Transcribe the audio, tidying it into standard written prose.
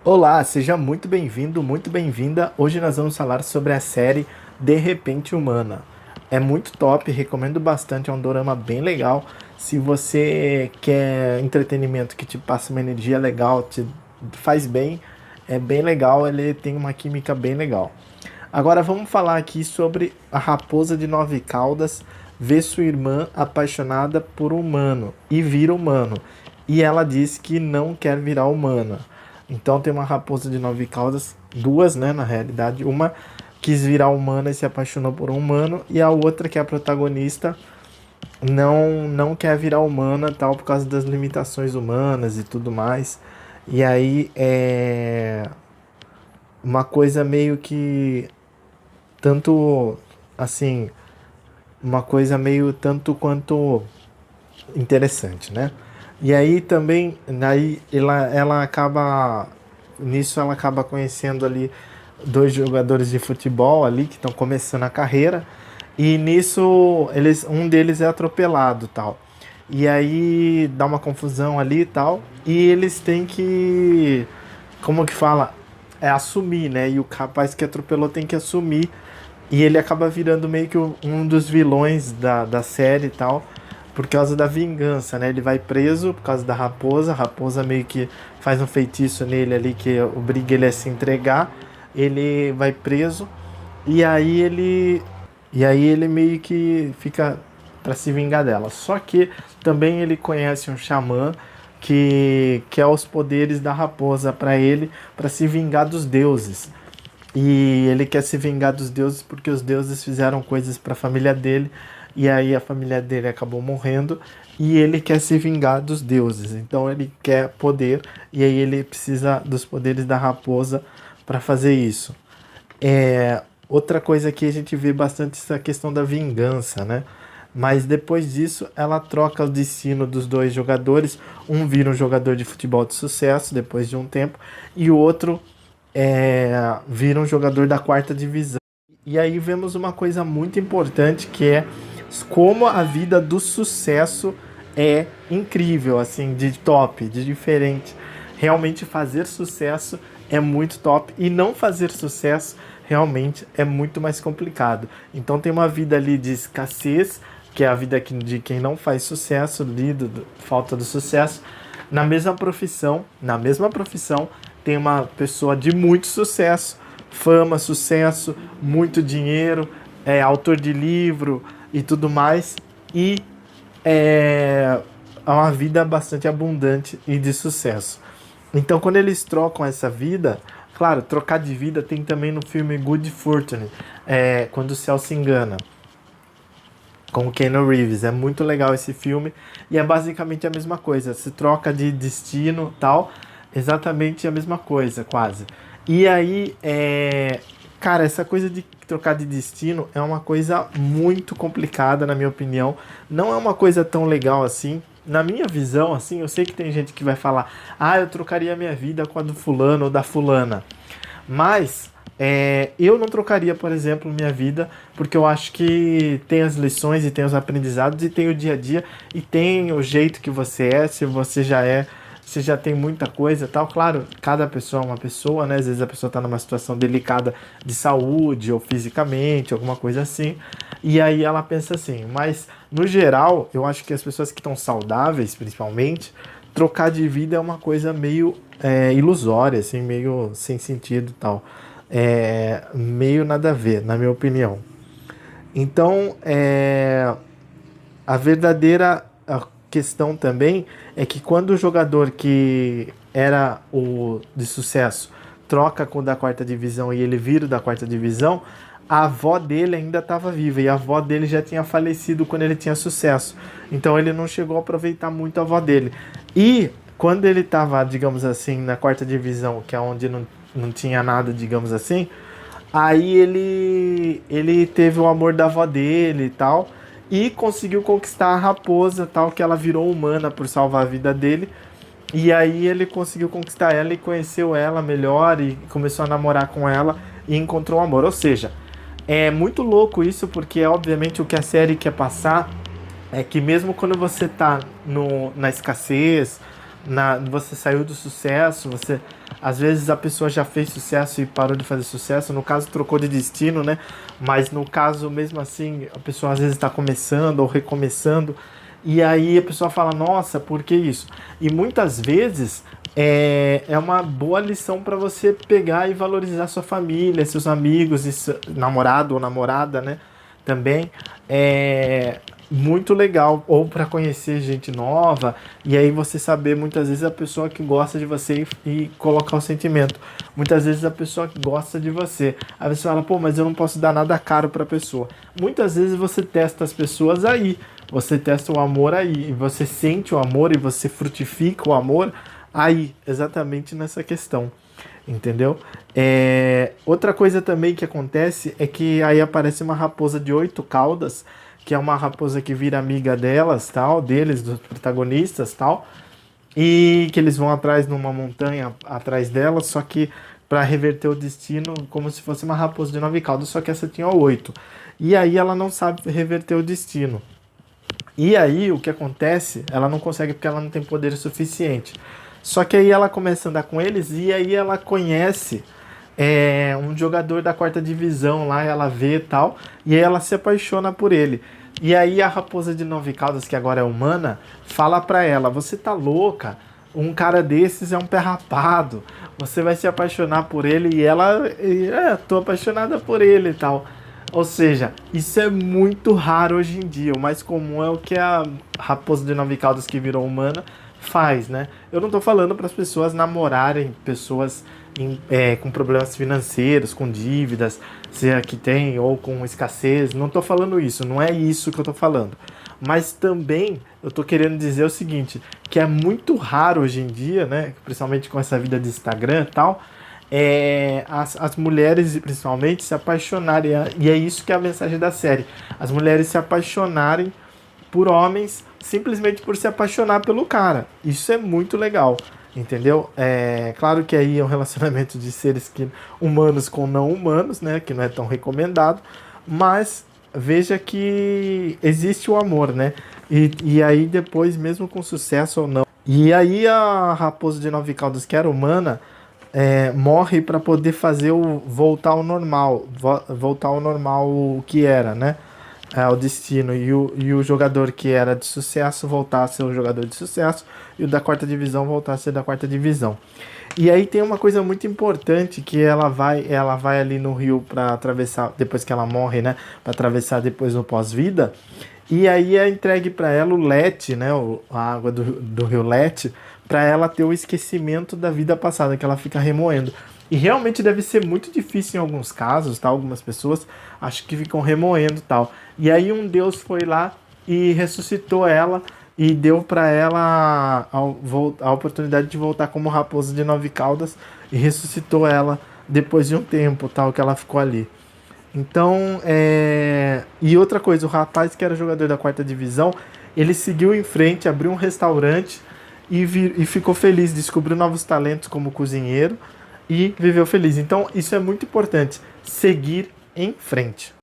Olá, seja muito bem-vindo, muito bem-vinda. Hoje nós vamos falar sobre a série De Repente Humana. É muito top, recomendo bastante, é um dorama bem legal. Se você quer entretenimento que te passa uma energia legal, te faz bem, é bem legal, ele tem uma química bem legal. Agora vamos falar aqui sobre a raposa de nove caudas vê sua irmã apaixonada por um humano e vira humano. E ela diz que não quer virar humana. Então tem uma raposa de nove caudas, duas, né, na realidade. Uma quis virar humana e se apaixonou por um humano, e a outra, que é a protagonista, não quer virar humana, tal, por causa das limitações humanas e tudo mais. E aí é uma coisa meio que tanto assim, uma coisa meio tanto quanto interessante, né? E aí também, daí ela acaba, nisso ela acaba conhecendo ali dois jogadores de futebol ali que estão começando a carreira, e nisso um deles é atropelado, tal. E aí dá uma confusão ali e tal, e eles têm que, como que fala, assumir, né? E o rapaz que atropelou tem que assumir, e ele acaba virando meio que um dos vilões da série e tal, por causa da vingança, né? Ele vai preso por causa da raposa. A raposa meio que faz um feitiço nele ali que obriga ele a se entregar. Ele vai preso e aí ele meio que fica para se vingar dela. Só que também ele conhece um xamã que quer os poderes da raposa para ele, para se vingar dos deuses. E ele quer se vingar dos deuses porque os deuses fizeram coisas para a família dele, e aí a família dele acabou morrendo, e ele quer se vingar dos deuses. Então ele quer poder, e aí ele precisa dos poderes da raposa para fazer isso. Outra coisa que a gente vê bastante essa questão da vingança, né? Mas depois disso, ela troca o destino dos dois jogadores. Um vira um jogador de futebol de sucesso depois de um tempo, e o outro vira um jogador da quarta divisão. E aí vemos uma coisa muito importante, que é como a vida do sucesso é incrível, assim, de top, de diferente. Realmente fazer sucesso é muito top, e não fazer sucesso realmente é muito mais complicado. Então tem uma vida ali de escassez, que é a vida de quem não faz sucesso, ali, falta do sucesso. Na mesma profissão, tem uma pessoa de muito sucesso, fama, sucesso, muito dinheiro, autor de livro e tudo mais, e é uma vida bastante abundante e de sucesso. Então, quando eles trocam essa vida, claro, trocar de vida tem também no filme Good Fortune, quando o céu se engana, com o Keanu Reeves. É muito legal esse filme, e é basicamente a mesma coisa. Se troca de destino, tal, exatamente a mesma coisa, quase. E aí, cara, essa coisa de trocar de destino é uma coisa muito complicada, na minha opinião. Não é uma coisa tão legal assim. Na minha visão, assim, eu sei que tem gente que vai falar: ah, eu trocaria minha vida com a do fulano ou da fulana. Mas eu não trocaria, por exemplo, minha vida, porque eu acho que tem as lições e tem os aprendizados e tem o dia a dia e tem o jeito que você é, se você já é, se já tem muita coisa e tal. Claro, cada pessoa é uma pessoa, né? Às vezes a pessoa está numa situação delicada de saúde ou fisicamente, alguma coisa assim, e aí ela pensa assim. Mas, no geral, eu acho que as pessoas que estão saudáveis, principalmente, trocar de vida é uma coisa meio ilusória, assim, meio sem sentido e tal. Meio nada a ver, na minha opinião. Então, a verdadeira questão também é que quando o jogador que era o de sucesso troca com o da quarta divisão e ele vira o da quarta divisão, a avó dele ainda estava viva, e a avó dele já tinha falecido quando ele tinha sucesso. Então ele não chegou a aproveitar muito a avó dele. E quando ele estava, digamos assim, na quarta divisão, que é onde não tinha nada, digamos assim, aí ele teve o amor da avó dele e tal, e conseguiu conquistar a raposa, tal, que ela virou humana por salvar a vida dele. E aí ele conseguiu conquistar ela e conheceu ela melhor e começou a namorar com ela e encontrou o amor. Ou seja, é muito louco isso, porque obviamente o que a série quer passar é que mesmo quando você tá na escassez, você saiu do sucesso, você Às vezes a pessoa já fez sucesso e parou de fazer sucesso, no caso trocou de destino, né? Mas no caso, mesmo assim, a pessoa às vezes está começando ou recomeçando, e aí a pessoa fala, nossa, por que isso? E muitas vezes é uma boa lição para você pegar e valorizar sua família, seus amigos, e namorado ou namorada, né? Também é muito legal, ou para conhecer gente nova, e aí você saber muitas vezes a pessoa que gosta de você e colocar o sentimento. Muitas vezes a pessoa que gosta de você. Aí você fala, pô, mas eu não posso dar nada caro para a pessoa. Muitas vezes você testa as pessoas aí, você testa o amor aí, e você sente o amor e você frutifica o amor aí, exatamente nessa questão. Entendeu? Outra coisa também que acontece é que aí aparece uma raposa de 8 caudas, que é uma raposa que vira amiga delas, tal, deles, dos protagonistas, tal, e que eles vão atrás numa montanha atrás delas, só que para reverter o destino, como se fosse uma raposa de 9 caudas, só que essa tinha 8. E aí ela não sabe reverter o destino. E aí o que acontece? Ela não consegue porque ela não tem poder suficiente. Só que aí ela começa a andar com eles e aí ela conhece um jogador da quarta divisão lá, ela vê e tal, e aí ela se apaixona por ele. E aí a raposa de 9 caudas, que agora é humana, fala pra ela, você tá louca? Um cara desses é um pé rapado, você vai se apaixonar por ele, e ela, tô apaixonada por ele e tal. Ou seja, isso é muito raro hoje em dia. O mais comum é o que a raposa de 9 caudas que virou humana faz, né? Eu não tô falando para as pessoas namorarem pessoas com problemas financeiros, com dívidas, seja que tem, ou com escassez. Não tô falando isso, não é isso que eu tô falando. Mas também eu tô querendo dizer o seguinte, que é muito raro hoje em dia, né? Principalmente com essa vida de Instagram e tal, as mulheres principalmente se apaixonarem, e é isso que é a mensagem da série, as mulheres se apaixonarem por homens simplesmente por se apaixonar pelo cara. Isso é muito legal, entendeu? Claro que aí é um relacionamento de seres humanos com não humanos, né, que não é tão recomendado, mas veja que existe o amor, né? E aí depois, mesmo com sucesso ou não, e aí a raposa de 9 caudas, que era humana, morre para poder fazer voltar ao normal, voltar ao normal o que era, né? O destino, e o jogador que era de sucesso voltar a ser um jogador de sucesso, e o da quarta divisão voltar a ser da quarta divisão. E aí tem uma coisa muito importante, que ela vai ali no rio para atravessar, depois que ela morre, né? Para atravessar depois no pós-vida. E aí é entregue para ela o Lete, né? A água do rio Lete, para ela ter o esquecimento da vida passada, que ela fica remoendo. E realmente deve ser muito difícil em alguns casos, tá? Algumas pessoas acho que ficam remoendo e tal. E aí um deus foi lá e ressuscitou ela e deu para ela a oportunidade de voltar como raposa de 9 caudas, e ressuscitou ela depois de um tempo, tal, que ela ficou ali. Então, e outra coisa, o rapaz que era jogador da quarta divisão, ele seguiu em frente, abriu um restaurante e ficou feliz, descobriu novos talentos como cozinheiro e viveu feliz. Então, isso é muito importante, seguir em frente.